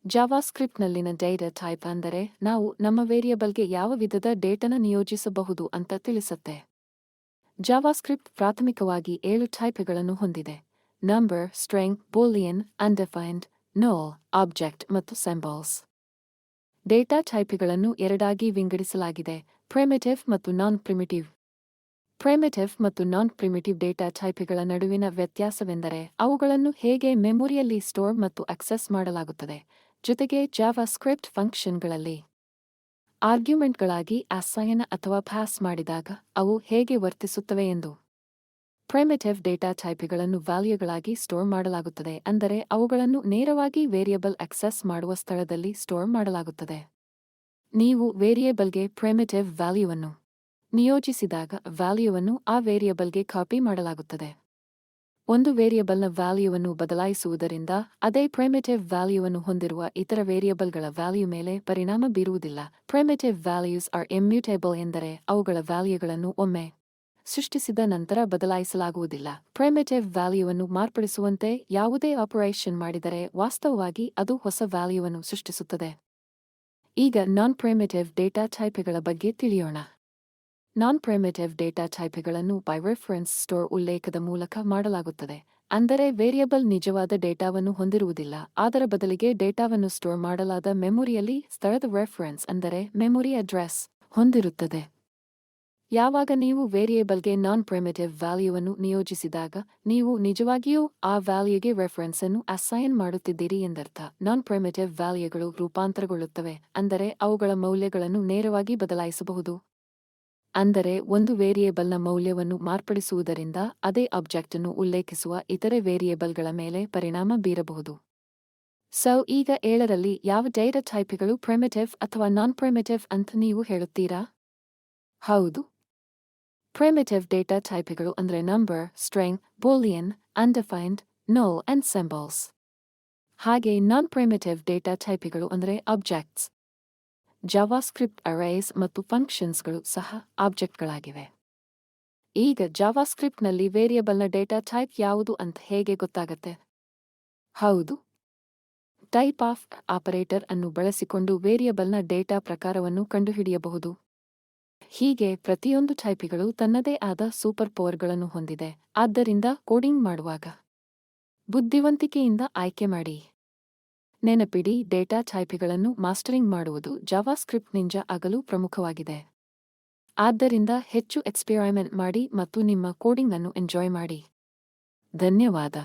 ಜಾವಾಸ್ಕ್ರಿಪ್ಟ್ನಲ್ಲಿನ data type ಅಂದರೆ ನಾವು ನಮ್ಮ ವೇರಿಯಬಲ್ಗೆ ಯಾವ ವಿಧದ ಡೇಟಾನ ನಿಯೋಜಿಸಬಹುದು ಅಂತ ತಿಳಿಸುತ್ತೆ. ಜಾವಾಸ್ಕ್ರಿಪ್ಟ್ ಪ್ರಾಥಮಿಕವಾಗಿ 7 ಟೈಪ್ಗಳನ್ನು ಹೊಂದಿದೆ: ನಂಬರ್, ಸ್ಟ್ರಿಂಗ್, ಬೂಲಿಯನ್, ಅನ್ಡಿಫೈನ್ಡ್, ನಲ್, ಆಬ್ಜೆಕ್ಟ್ ಮತ್ತು ಸಿಂಬಲ್ಸ್. ಡೇಟಾ ಟೈಪ್ಗಳನ್ನು ಎರಡಾಗಿ ವಿಂಗಡಿಸಲಾಗಿದೆ: ಪ್ರಿಮಿಟಿವ್ ಮತ್ತು ನಾನ್ ಪ್ರಿಮಿಟಿವ್. ಪ್ರಿಮಿಟಿವ್ ಮತ್ತು ನಾನ್ ಪ್ರಿಮಿಟಿವ್ ಡೇಟಾ ಟೈಪ್ಗಳ ನಡುವಿನ ವ್ಯತ್ಯಾಸವೆಂದರೆ ಅವುಗಳನ್ನು ಹೇಗೆ ಮೆಮೊರಿಯಲ್ಲಿ ಸ್ಟೋರ್ ಮತ್ತು ಆಕ್ಸೆಸ್ ಮಾಡಲಾಗುತ್ತದೆ, ಜೊತೆಗೆ ಜಾವಾಸ್ಕ್ರಿಪ್ಟ್ ಫಂಕ್ಷನ್ಗಳಲ್ಲಿ ಆರ್ಗ್ಯುಮೆಂಟ್ಗಳಾಗಿ ಅಸೈನ್ ಅಥವಾ ಪಾಸ್ ಮಾಡಿದಾಗ ಅವು ಹೇಗೆ ವರ್ತಿಸುತ್ತವೆ ಎಂದು. ಪ್ರಿಮಿಟಿವ್ ಡೇಟಾ ಟೈಪ್ಗಳನ್ನು ವ್ಯಾಲ್ಯೂಗಳಾಗಿ ಸ್ಟೋರ್ ಮಾಡಲಾಗುತ್ತದೆ, ಅಂದರೆ ಅವುಗಳನ್ನು ನೇರವಾಗಿ ವೇರಿಯಬಲ್ ಆಕ್ಸೆಸ್ ಮಾಡುವ ಸ್ಥಳದಲ್ಲಿ ಸ್ಟೋರ್ ಮಾಡಲಾಗುತ್ತದೆ. ನೀವು ವೇರಿಯೇಬಲ್ಗೆ ಪ್ರಿಮಿಟಿವ್ ವ್ಯಾಲ್ಯೂವನ್ನು ನಿಯೋಜಿಸಿದಾಗ ವ್ಯಾಲ್ಯೂವನ್ನು ಆ ವೇರಿಯಬಲ್ಗೆ ಕಾಪಿ ಮಾಡಲಾಗುತ್ತದೆ. ಒಂದು ವೇರಿಯಬಲ್ನ ವ್ಯಾಲ್ಯೂವನ್ನು ಬದಲಾಯಿಸುವುದರಿಂದ ಅದೇ ಪ್ರಿಮಿಟಿವ್ ವ್ಯಾಲ್ಯೂವನ್ನು ಹೊಂದಿರುವ ಇತರ ವೇರಿಯಬಲ್ಗಳ ವ್ಯಾಲ್ಯೂ ಮೇಲೆ ಪರಿಣಾಮ ಬೀರುವುದಿಲ್ಲ. ಪ್ರಿಮಿಟಿವ್ ವ್ಯಾಲ್ಯೂಸ್ ಆರ್ ಇಮ್ಯೂಟೇಬಲ್ ಎಂದರೆ ಅವುಗಳ ವ್ಯಾಲ್ಯೂಗಳನ್ನು ಒಮ್ಮೆ ಸೃಷ್ಟಿಸಿದ ನಂತರ ಬದಲಾಯಿಸಲಾಗುವುದಿಲ್ಲ. ಪ್ರಿಮಿಟಿವ್ ವ್ಯಾಲ್ಯೂವನ್ನು ಮಾರ್ಪಡಿಸುವಂತೆ ಯಾವುದೇ ಆಪರೇಷನ್ ಮಾಡಿದರೆ ವಾಸ್ತವವಾಗಿ ಅದು ಹೊಸ ವ್ಯಾಲ್ಯೂವನ್ನು ಸೃಷ್ಟಿಸುತ್ತದೆ. ಈಗ ನಾನ್ ಪ್ರಿಮಿಟಿವ್ ಡೇಟಾ ಟೈಪ್ಗಳ ಬಗ್ಗೆ ತಿಳಿಯೋಣ. ನಾನ್ ಪ್ರಿಮಿಟಿವ್ ಡೇಟಾ ಟೈಪ್ಗಳನ್ನು ಬೈ ರೆಫರೆನ್ಸ್ ಸ್ಟೋರ್ ಉಲ್ಲೇಖದ ಮೂಲಕ ಮಾಡಲಾಗುತ್ತದೆ, ಅಂದರೆ ವೇರಿಯಬಲ್ ನಿಜವಾದ ಡೇಟಾವನ್ನು ಹೊಂದಿರುವುದಿಲ್ಲ, ಅದರ ಬದಲಿಗೆ ಡೇಟಾವನ್ನು ಸ್ಟೋರ್ ಮಾಡಲಾದ ಮೆಮೊರಿಯಲ್ಲಿ ಸ್ಥಳದ ರೆಫರೆನ್ಸ್ ಅಂದರೆ ಮೆಮೊರಿ ಅಡ್ರೆಸ್ ಹೊಂದಿರುತ್ತದೆ. ಯಾವಾಗ ನೀವು ವೇರಿಯೇಬಲ್ಗೆ ನಾನ್ ಪ್ರಿಮಿಟಿವ್ ವ್ಯಾಲ್ಯೂವನ್ನು ನಿಯೋಜಿಸಿದಾಗ ನೀವು ನಿಜವಾಗಿಯೂ ಆ ವ್ಯಾಲ್ಯೂಗೆ ರೆಫರೆನ್ಸ್ ಅನ್ನು ಅಸೈನ್ ಮಾಡುತ್ತಿದ್ದೀರಿ ಎಂದರ್ಥ. ನಾನ್ ಪ್ರಿಮಿಟಿವ್ ವ್ಯಾಲ್ಯೂಗಳು ರೂಪಾಂತರಗೊಳ್ಳುತ್ತವೆ, ಅಂದರೆ ಅವುಗಳ ಮೌಲ್ಯಗಳನ್ನು ನೇರವಾಗಿ ಬದಲಾಯಿಸಬಹುದು. ಅಂದರೆ ಒಂದು ವೇರಿಯೇಬಲ್ನ ಮೌಲ್ಯವನ್ನು ಮಾರ್ಪಡಿಸುವುದರಿಂದ ಅದೇ ಆಬ್ಜೆಕ್ಟ್ ಅನ್ನು ಉಲ್ಲೇಖಿಸುವ ಇತರೆ ವೇರಿಯೇಬಲ್ಗಳ ಮೇಲೆ ಪರಿಣಾಮ ಬೀರಬಹುದು. ಈಗ 7ರಲ್ಲಿ ಯಾವ ಡೇಟಾ ಟೈಪ್ಗಳು ಪ್ರಿಮಿಟಿವ್ ಅಥವಾ ನಾನ್ ಪ್ರಿಮಿಟಿವ್ ಅಂತ ನೀವು ಹೇಳುತ್ತೀರಾ? ಹೌದು, ಪ್ರಿಮಿಟಿವ್ ಡೇಟಾ ಟೈಪ್ಗಳು ಅಂದರೆ ನಂಬರ್, ಸ್ಟ್ರಿಂಗ್, ಬೂಲಿಯನ್, ಅನ್ಡಿಫೈನ್ಡ್, ನಲ್ ಅಂಡ್ ಸಿಂಬಲ್ಸ್. ಹಾಗೆ ನಾನ್ ಪ್ರಿಮಿಟಿವ್ ಡೇಟಾ ಟೈಪ್ಗಳು ಅಂದರೆ ಆಬ್ಜೆಕ್ಟ್ಸ್. ಜಾವಾಸ್ಕ್ರಿಪ್ಟ್ ಅರೇಸ್ ಮತ್ತು ಫಂಕ್ಷನ್ಸ್ಗಳು ಸಹ ಆಬ್ಜೆಕ್ಟ್ಗಳಾಗಿವೆ. ಈಗ ಜಾವಾಸ್ಕ್ರಿಪ್ಟ್ನಲ್ಲಿ ವೇರಿಯಬಲ್ನ ಡೇಟಾ ಟೈಪ್ ಯಾವುದು ಅಂತ ಹೇಗೆ ಗೊತ್ತಾಗತ್ತೆ? ಹೌದು, ಟೈಪ್ ಆಫ್ ಆಪರೇಟರ್ ಅನ್ನು ಬಳಸಿಕೊಂಡು ವೇರಿಯಬಲ್ನ ಡೇಟಾ ಪ್ರಕಾರವನ್ನು ಕಂಡುಹಿಡಿಯಬಹುದು. ಹೀಗೆ ಪ್ರತಿಯೊಂದು ಟೈಪ್ಗಳು ತನ್ನದೇ ಆದ ಸೂಪರ್ ಪವರ್ಗಳನ್ನು ಹೊಂದಿದೆ, ಆದ್ದರಿಂದ ಕೋಡಿಂಗ್ ಮಾಡುವಾಗ ಬುದ್ಧಿವಂತಿಕೆಯಿಂದ ಆಯ್ಕೆ ಮಾಡಿ. ನೆನಪಿಡಿ, ಡೇಟಾ ಟೈಪ್ಗಳನ್ನು ಮಾಸ್ಟರಿಂಗ್ ಮಾಡುವುದು ಜಾವಾಸ್ಕ್ರಿಪ್ಟ್ನಿಂದ ಆಗಲು ಪ್ರಮುಖವಾಗಿದೆ. ಆದ್ದರಿಂದ ಹೆಚ್ಚು ಎಕ್ಸ್ಪೆರಿಮೆಂಟ್ ಮಾಡಿ ಮತ್ತು ನಿಮ್ಮ ಕೋಡಿಂಗ್ ಅನ್ನು ಎಂಜಾಯ್ ಮಾಡಿ. ಧನ್ಯವಾದ.